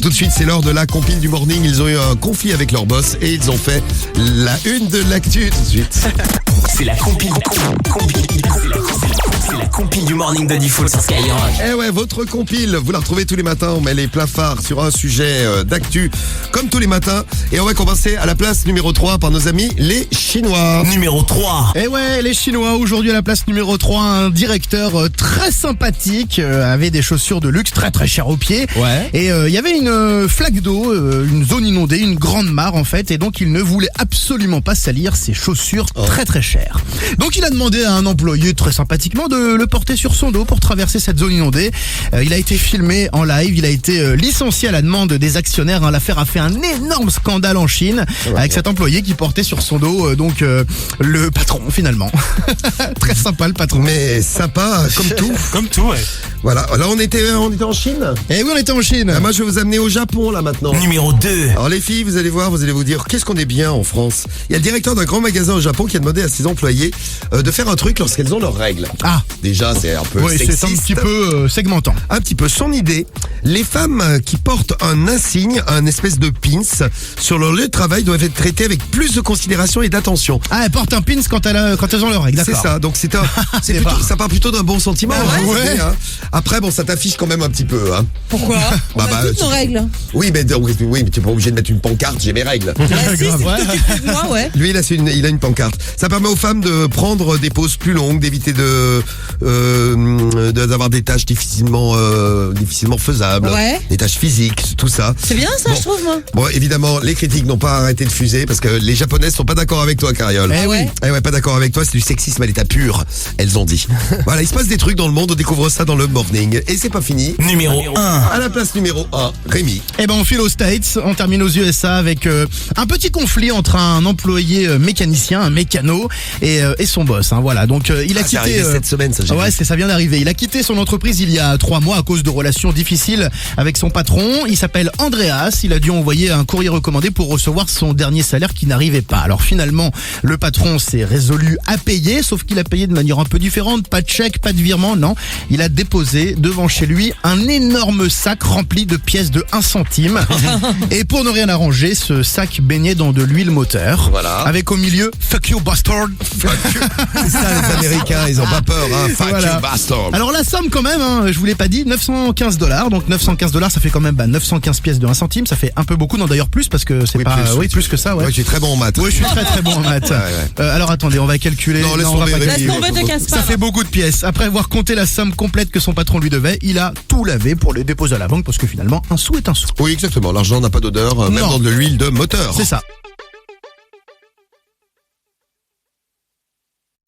Tout de suite, c'est l'heure de la compile du morning. Ils ont eu un conflit avec leur boss et ils ont fait la une de l'actu tout de suite. C'est la compile du morning de Diffoul sur Skyrock. Eh ouais, votre compile, vous la retrouvez tous les matins. On met les pleins phares sur un sujet d'actu, comme tous les matins. Et on va commencer à la place numéro 3 par nos amis, les Chinois. Numéro 3. Et ouais, les Chinois, aujourd'hui à la place numéro 3, un directeur très sympathique, avait des chaussures de luxe très chères aux pieds. Ouais. Et il y avait une flaque d'eau, une zone inondée, une grande mare en fait, et donc il ne voulait absolument pas salir ses chaussures très chères. Donc il a demandé à un employé très sympathiquement de le porter sur son dos pour traverser cette zone inondée. Il a été filmé en live, il a été licencié à la demande des actionnaires. L'affaire a fait un énorme scandale en Chine avec cet employé qui portait sur son dos le patron finalement. Très sympa le patron. Mais sympa, comme tout. Comme tout, ouais. Voilà, là on était en Chine. Et oui, on était en Chine. Moi je vais vous amener au Japon là maintenant. Numéro 2. Alors les filles, vous allez voir, vous allez vous dire, qu'est-ce qu'on est bien en France. Il y a le directeur d'un grand magasin au Japon qui a demandé à ses employés de faire un truc lorsqu'elles ont leurs règles. Ah, Déjà c'est un peu oui, sexiste. c'est un petit peu segmentant. Un petit peu. Son idée, les femmes qui portent un insigne, un espèce de pins, sur leur lieu de travail doivent être traitées avec plus de considération et d'attention. Ah, elle porte un pins quand elles ont leurs règles, d'accord. C'est ça, donc C'est plutôt, pas. ça part plutôt d'un bon sentiment. Ouais. L'idée, hein. Après, bon, ça t'affiche quand même un petit peu. Hein. Pourquoi On a toutes nos règles. Oui, mais t'es pas obligé de mettre une pancarte, j'ai mes règles. Bah, si, Grave, c'est ouais. tout plus de moi, ouais. Lui, il a une pancarte. Ça permet aux femmes de prendre des pauses plus longues, d'éviter d'avoir des tâches difficilement faisables, Ouais. des tâches physiques, tout ça. C'est bien ça, Bon. je trouve, moi. Bon, évidemment, les critiques n'ont pas arrêté de fuser parce que les Japonaises sont pas d'accord avec toi, Cariole. Eh oui. Eh ouais, pas d'accord avec toi, c'est du sexisme à l'état pur, elles ont dit. Voilà, il se passe des trucs dans le monde, on découvre ça dans le morning. Et c'est pas fini. Numéro 1. À la place numéro 1, Rémi. Eh ben on file aux States, on termine aux USA avec un petit conflit entre un employé mécanicien, un mécano, et son boss. Hein, voilà, donc il a C'est quitté. arrivé cette semaine, ça, j'ai Ouais, vu. ça vient d'arriver. Il a quitté son entreprise il y a 3 mois à cause de relations difficiles avec son patron. Il s'appelle Andreas. Il a dû envoyer un courrier recommandé pour recevoir son dernier salaire qui n'arrivait pas. Alors finalement, le patron s'est résolu à payer, sauf qu'il a payé de manière un peu différente. Pas de chèque, pas de virement, non. Il a déposé devant chez lui un énorme sac rempli de pièces de 1 centime. Et pour ne rien arranger, ce sac baignait dans de l'huile moteur. Voilà. Avec au milieu, fuck you bastard. C'est ça, les Américains, ils ont pas peur, hein. Fuck Voilà. you, bastard. Alors la somme quand même, hein, je vous l'ai pas dit, $915. Donc $915, ça fait quand même 915 pièces de 1 centime. Ça fait un peu beaucoup, non d'ailleurs plus parce que c'est Oui, pas... plus, plus que ça, ouais. Ouais, je suis très bon en maths. Oui, je suis très bon en maths. Ouais. Alors attendez, on va calculer. Non, laisse on va tomber, pas Rémi. calculer. Laisse tomber, te casse pas. Ça fait beaucoup de pièces. Après avoir compté la somme complète que son patron lui devait, il a tout lavé pour les déposer à la banque parce que finalement, un sou est un sou. Oui, exactement. L'argent n'a pas d'odeur, même Non. dans de l'huile de moteur. C'est ça.